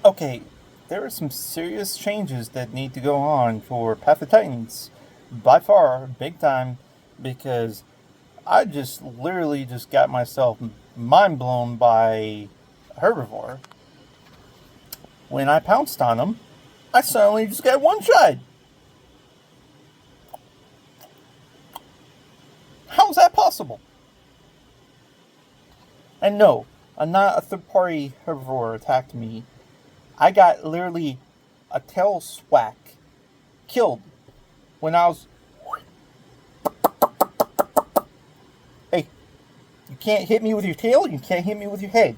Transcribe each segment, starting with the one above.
Okay, there are some serious changes that need to go on for Path of Titans. By far, big time, because I just literally just got myself mind blown by a herbivore. When I pounced on him, I suddenly just got one shot. How's that possible? And no, not a third party herbivore attacked me. I got literally a tail swack killed when I was. Hey, you can't hit me with your tail, you can't hit me with your head.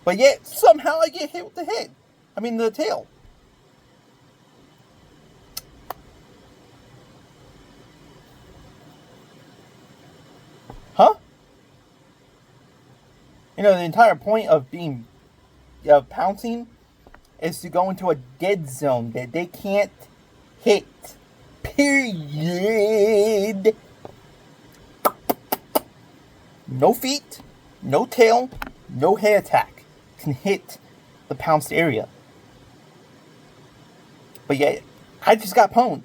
But yet, somehow I get hit with the head. I mean, the tail. Huh? You know, the entire point of being pouncing is to go into a dead zone that they can't hit. Period. No feet, no tail, no head attack can hit the pounced area. But yet, I just got pwned.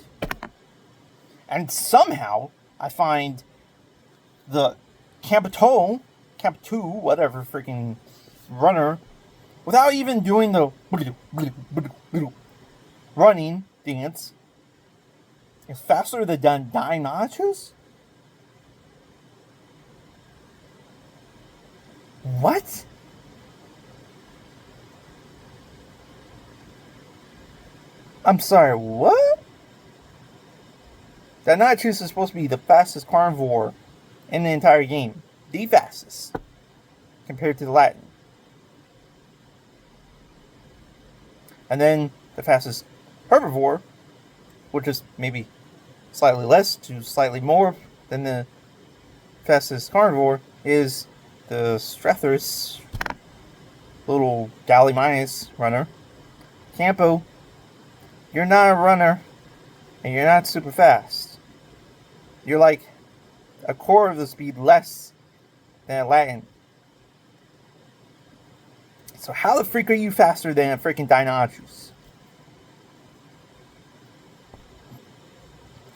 And somehow, I find the Camp 2, whatever freaking runner, without even doing the running dance, is faster than Deinonychus? What? I'm sorry, what? Deinonychus is supposed to be the fastest carnivore in the entire game. The fastest. Compared to the Latin. And then the fastest herbivore, which is maybe slightly less to slightly more than the fastest carnivore, is the Strathorus, little Gallimimus runner. Campo, you're not a runner, and you're not super fast. You're like a quarter of the speed less than a Latin. So how the freak are you faster than a freaking Deinonychus?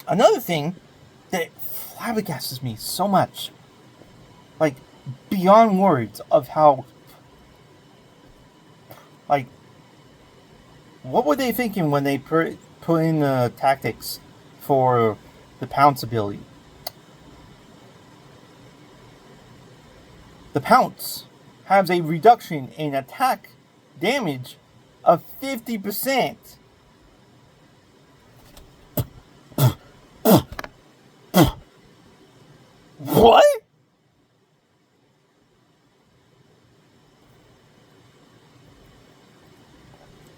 Another thing that flabbergasts me so much, like beyond words, of how, like, what were they thinking when they put in the tactics for the Pounce ability? The Pounce has a reduction in attack damage of 50%. What?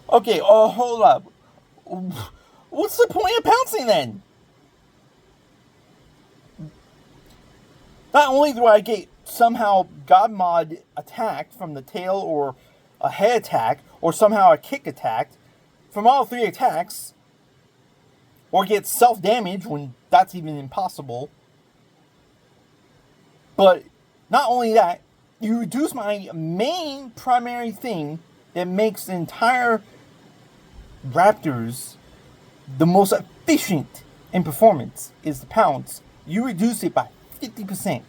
Okay, hold up. What's the point of pouncing then? Not only do I get somehow God mod attacked from the tail or a head attack or somehow a kick attack from all three attacks, or get self damage when that's even impossible. But not only that, you reduce my main primary thing that makes the entire Raptors the most efficient in performance is the Pounce. You reduce it by 50%.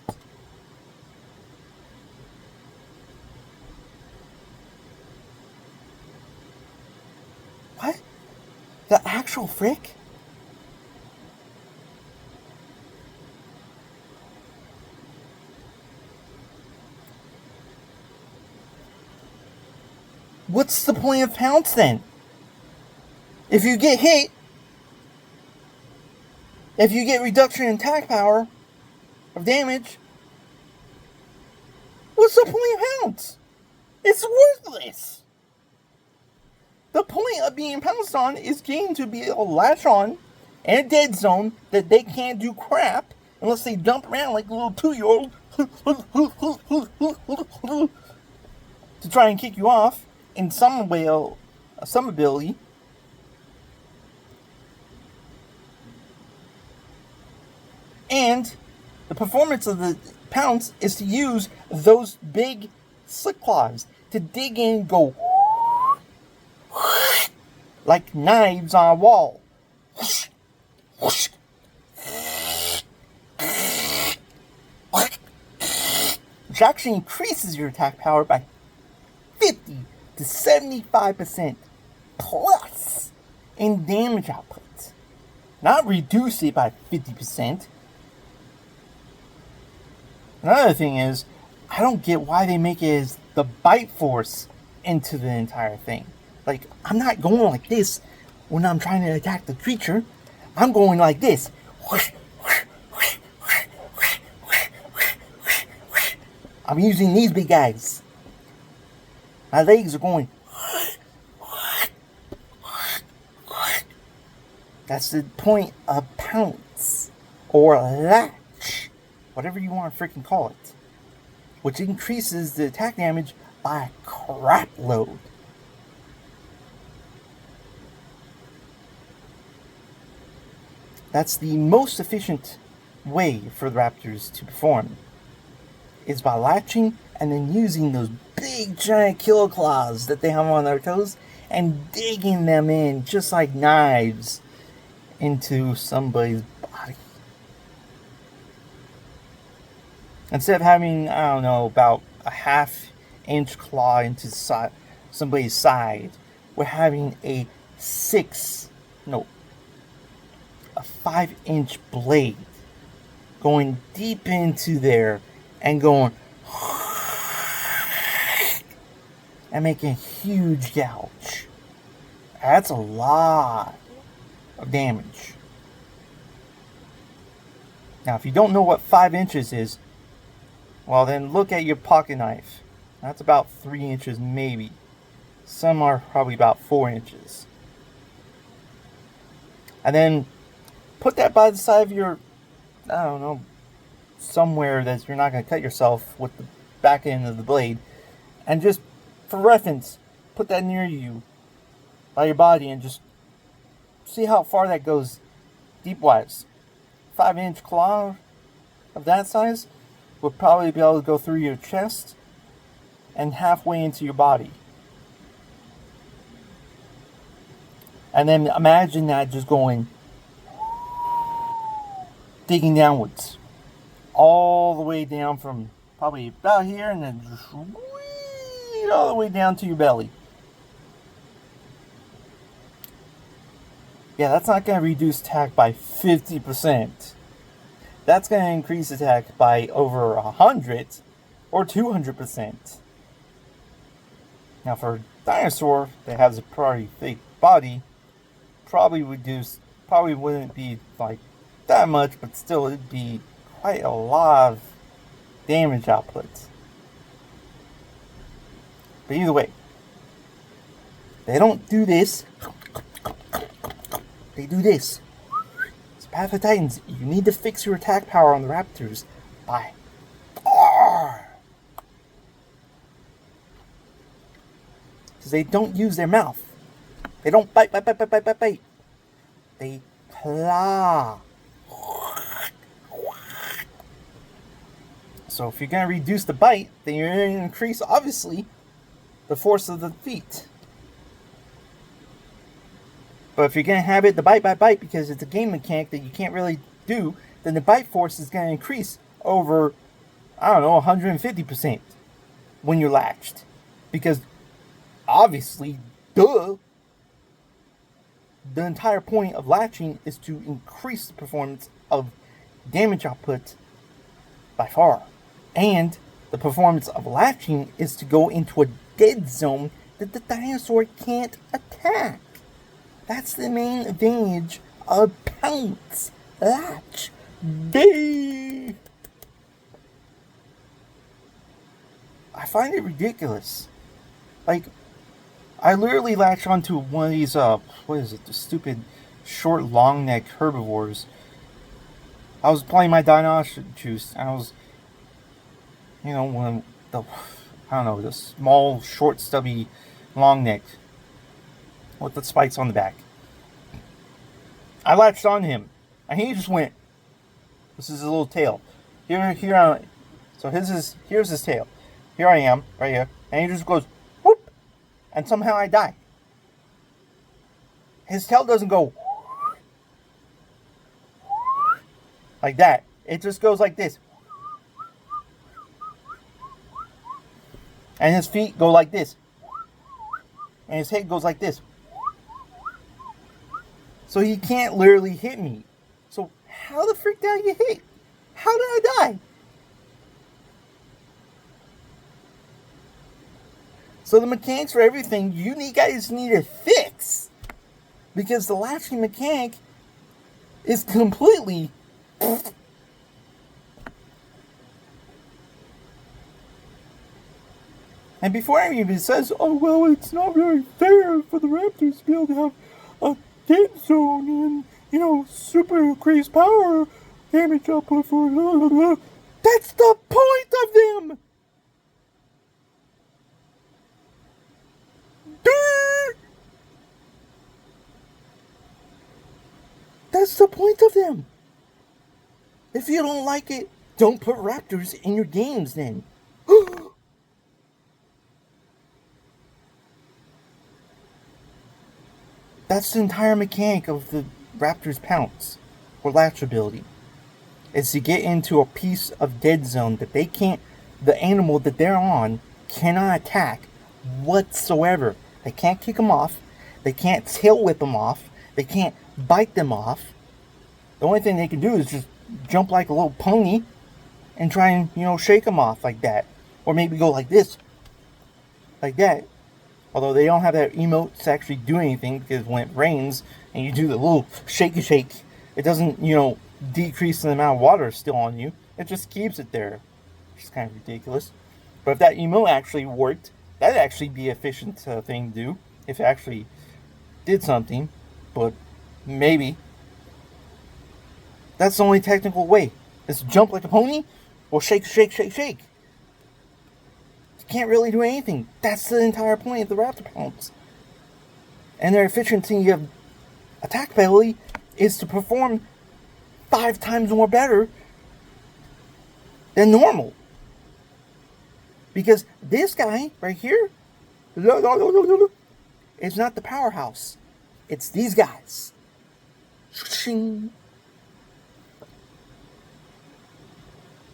What? The actual frick? What's the point of Pounce then? If you get hit, if you get reduction in attack power of damage, what's the point of Pounce? It's worthless. The point of being pounced on is getting to be able to latch on in a dead zone that they can't do crap unless they jump around like a little 2-year-old to try and kick you off in some way, some ability. And the performance of the Pounce is to use those big slick claws to dig in and go like knives on a wall. Which actually increases your attack power by 50 to 75% plus in damage output. Not reduce it by 50%. Another thing is, I don't get why they make it as the biteforce into the entire thing. Like, I'm not going like this when I'm trying to attack the creature. I'm going like this. I'm using these big guys. My legs are going. That's the point of Pounce or Latch, whatever you want to freaking call it, which increases the attack damage by a crap load. That's the most efficient way for the Raptors to perform, is by latching and then using those big giant killer claws that they have on their toes and digging them in just like knives into somebody's body. Instead of having, I don't know, about a half-inch claw into somebody's side, we're having a 5-inch blade going deep into there and going and making a huge gouge. That's a lot of damage. Now, if you don't know what 5 inches is, well, then look at your pocket knife. That's about 3 inches, maybe. Some are probably about 4 inches. And then put that by the side of your, I don't know, somewhere that you're not going to cut yourself with the back end of the blade. And just, for reference, put that near you by your body and just see how far that goes deep-wise. 5-inch claw of that size would probably be able to go through your chest and halfway into your body. And then imagine that just going, digging downwards. All the way down from probably about here and then just all the way down to your belly. Yeah, that's not going to reduce attack by 50%. That's going to increase attack by over 100 or 200%. Now for a dinosaur that has a pretty thick body, probably wouldn't be like that much, but still it'd be quite a lot of damage output. But either way, they don't do this. They do this. So Path of Titans, you need to fix your attack power on the Raptors by R. Because they don't use their mouth. They don't bite. They claw. So if you're going to reduce the bite, then you're going to increase, obviously, the force of the feet. But if you're going to have it the bite, because it's a game mechanic that you can't really do, then the bite force is going to increase over, 150% when you're latched. Because, obviously, the entire point of latching is to increase the performance of damage output by far. And the performance of latching is to go into a dead zone that the dinosaur can't attack. That's the main advantage of Pounce, Latch, But. I find it ridiculous. Like, I literally latched onto one of these, the stupid short long neck herbivores. I was playing my Deinonychus, and I was, the small, short, stubby, long neck with the spikes on the back. I latched on him, and he just went. This is his little tail. So here's his tail. Here I am, right here, and he just goes whoop, and somehow I die. his tail doesn't go like that. It just goes like this. And his feet go like this. And his head goes like this. So he can't literally hit me. So how the frick did I get hit? How did I die? So the mechanics for everything, you guys need to fix. Because the latching mechanic is completely... And before anybody says, oh, well, it's not very fair for the Raptors to be able to have a dead zone and, you know, super increased power damage output for... That's the point of them! That's the point of them. If you don't like it, don't put Raptors in your games then. That's the entire mechanic of the Raptors' Pounce, or Latch ability. Is to get into a piece of dead zone that they can't, the animal that they're on cannot attack whatsoever. They can't kick them off. They can't tail whip them off. They can't bite them off. The only thing they can do is just jump like a little pony and try and, you know, shake them off like that. Or maybe go like this. Like that. Although they don't have that emote to actually do anything, because when it rains and you do the little shaky shake, it doesn't, you know, decrease the amount of water still on you. It just keeps it there. Which is kind of ridiculous. But if that emote actually worked, that'd actually be an efficient thing to do. If it actually did something. But maybe. That's the only technical way. Is to jump like a pony or shake, shake, shake, shake. You can't really do anything. That's the entire point of the Raptor Pounce. And their efficiency of attack ability is to perform 5 times more better than normal. Because this guy right here is not the powerhouse. It's these guys.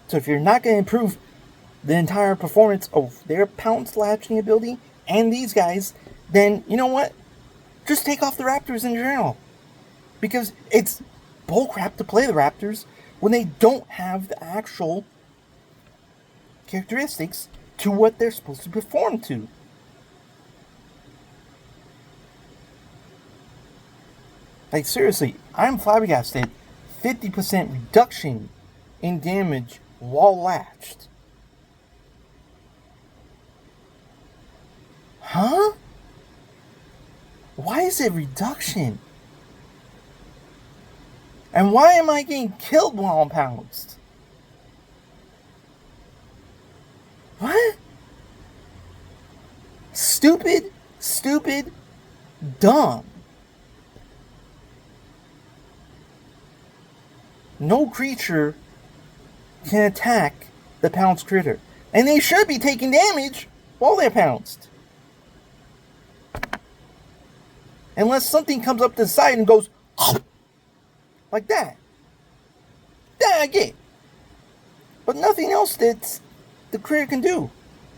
So if you're not going to improve the entire performance of their Pounce latching ability and these guys, then you know what? Just take off the Raptors in general. Because it's bullcrap to play the Raptors when they don't have the actual characteristics to what they're supposed to perform to. Like seriously, I'm flabbergasted. 50% reduction in damage while latched. Huh? Why is it reduction? And why am I getting killed while I'm pounced? What? Stupid, stupid, dumb. No creature can attack the pounced critter. And they should be taking damage while they're pounced. Unless something comes up to the side and goes like that. That I get. But nothing else that the critter can do.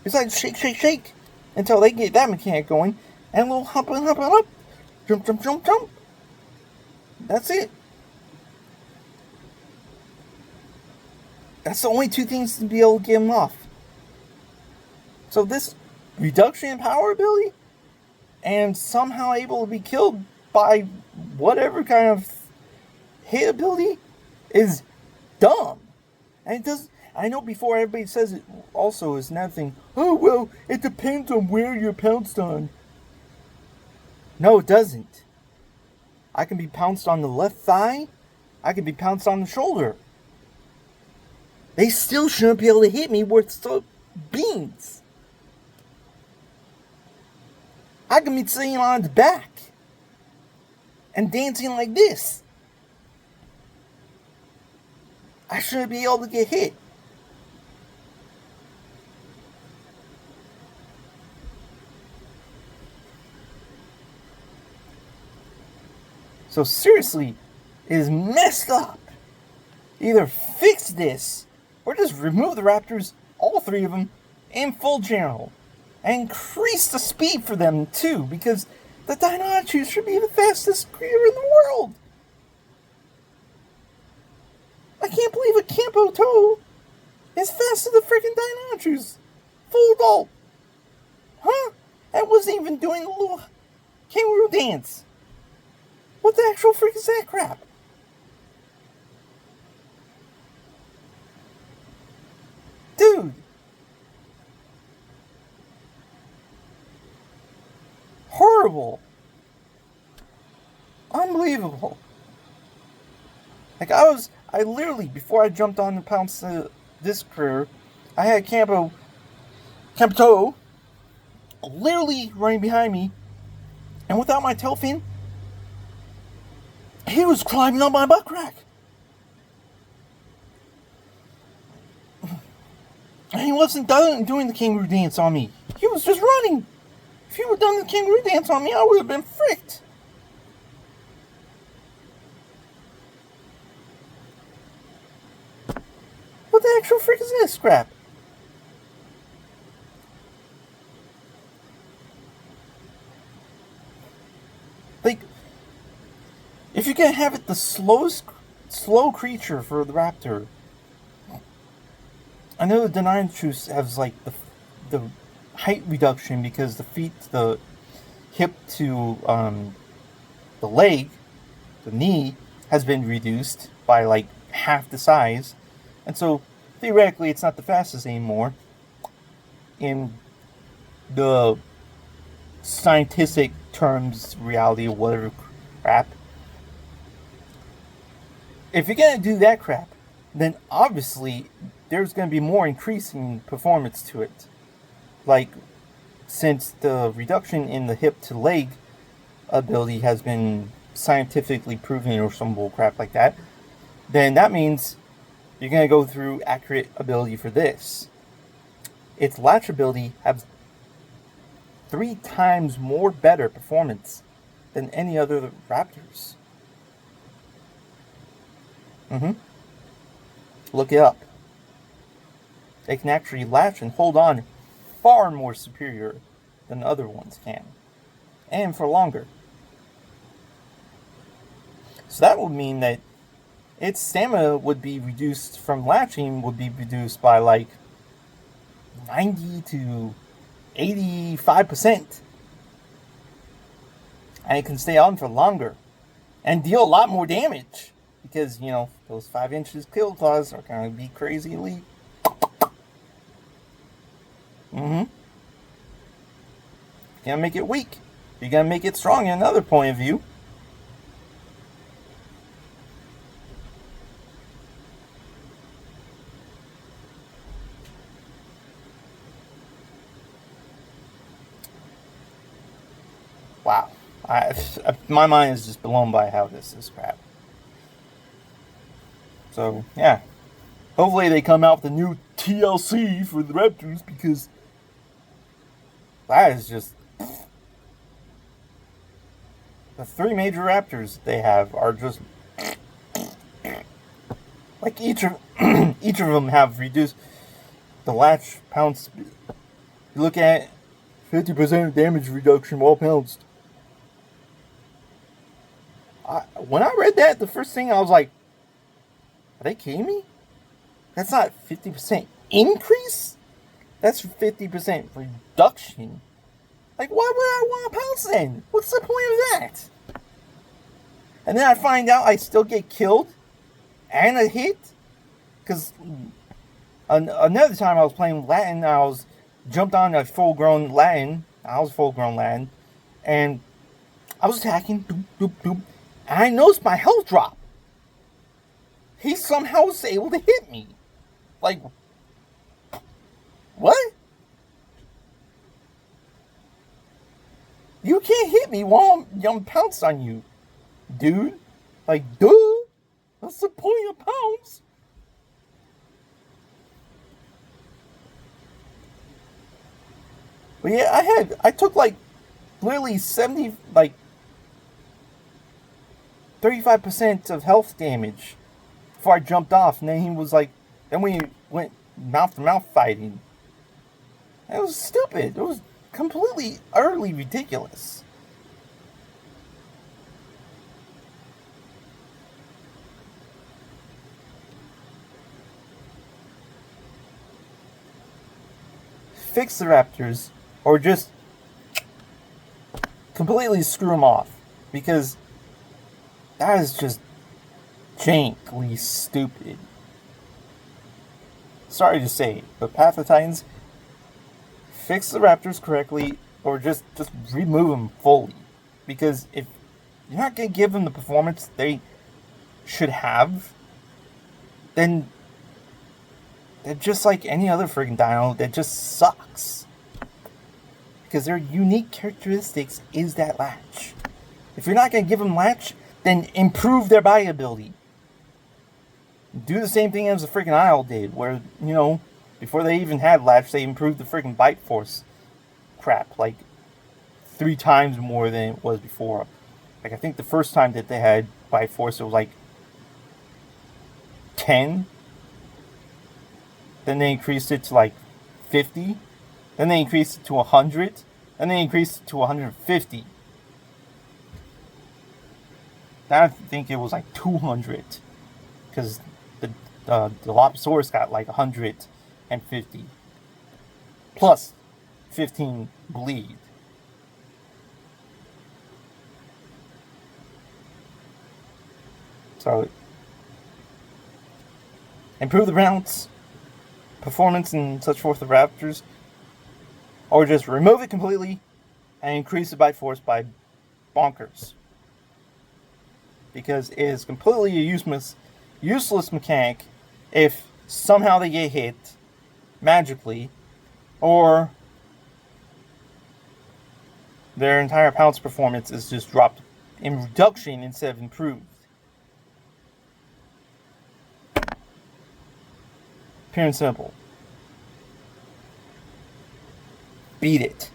It's like shake, shake, shake until they get that mechanic going. And a little hop and hop and hop. Jump, jump, jump, jump. That's it. That's the only 2 things to be able to get him off. So this reduction in power ability and somehow able to be killed by whatever kind of hit ability is dumb. And it does. I know before everybody says it also is another thing. Oh, well, it depends on where you're pounced on. No, it doesn't. I can be pounced on the left thigh. I can be pounced on the shoulder. They still shouldn't be able to hit me with beans. I can be sitting on its back and dancing like this. I shouldn't be able to get hit. So seriously, it is messed up. Either fix this, or just remove the Raptors, all three of them, in full general. And increase the speed for them too, because the Deinonychus should be the fastest creature in the world. I can't believe a Campo Toe is faster than freaking Deinonychus. Full adult. Huh? I wasn't even doing a little kangaroo dance. What the actual freak is that crap? Dude. Horrible. Unbelievable. Like I literally, before I jumped on the Pounce this career, I had Campo Toe literally running behind me, and without my tail fin, he was climbing on my butt crack. And he wasn't done doing the kangaroo dance on me. He was just running. If he would have done the kangaroo dance on me, I would have been fricked. What the actual frick is this crap? Like, if you're gonna have it the slow creature for the raptor, I know the Deinonychus has like the height reduction because the hip to the leg, the knee, has been reduced by like half the size, and so theoretically it's not the fastest anymore in the scientific terms, reality, or whatever crap. If you're gonna do that crap, then obviously there's gonna be more increasing performance to it. Like, since the reduction in the hip to leg ability has been scientifically proven or some bull crap like that, then that means you're gonna go through accurate ability for this. Its latch ability has 3 times more better performance than any other raptors. Look it up. They can actually latch and hold on far more superior than the other ones can. And for longer. So that would mean that its stamina would be reduced from latching, would be reduced by like 90 to 85%. And it can stay on for longer and deal a lot more damage. Because, you know, those 5 inches kill claws are going to be crazily. You're going to make it weak. You're going to make it strong in another point of view. Wow. My mind is just blown by how this is crap. So, yeah. Hopefully they come out with a new TLC for the Raptors, because that is just... The 3 major Raptors they have are just... Like, each of them have reduced the latch pounce. You look at 50% damage reduction while pounced. When I read that, the first thing I was like, are they kidding me? That's not 50% increase? That's 50% reduction. Like, why would I want to pounce then? What's the point of that? And then I find out I still get killed and a hit. Because another time I was playing Latin, I was jumped on a full-grown Latin. I was full-grown Latin. And I was attacking, doop, doop, doop. And I noticed my health drop. He somehow was able to hit me. Like, what? You can't hit me while I'm pounced on you, dude. Like, duh. That's the point of Pounce. But yeah, I took like literally 70, like 35% of health damage before I jumped off, and then he was like, then we went mouth to mouth fighting. It was stupid. It was completely, utterly ridiculous. Fix the Raptors, or just completely screw them off, because that is just jankly stupid. Sorry to say, but Path of Titans, fix the Raptors correctly, or just remove them fully, because if you're not going to give them the performance they should have, then they're just like any other friggin' dino that just sucks. Because their unique characteristics is that Latch. If you're not going to give them Latch, then improve their bite ability. Do the same thing as the freaking Isle did, where, you know, before they even had Latch, they improved the freaking biteforce crap, like 3 times more than it was before. Like, I think the first time that they had biteforce, it was like 10. Then they increased it to like 50. Then they increased it to 100. Then they increased it to 150. Now I think it was like 200. Because the Dilophosaurus got like 150. Plus 15 bleed. So, improve the bounce, performance, and such forth of Raptors, or just remove it completely and increase the bite force by bonkers. Because it is completely a useless mechanic if somehow they get hit magically, or their entire Pounce performance is just dropped in reduction instead of improved. Pure and simple. Beat it.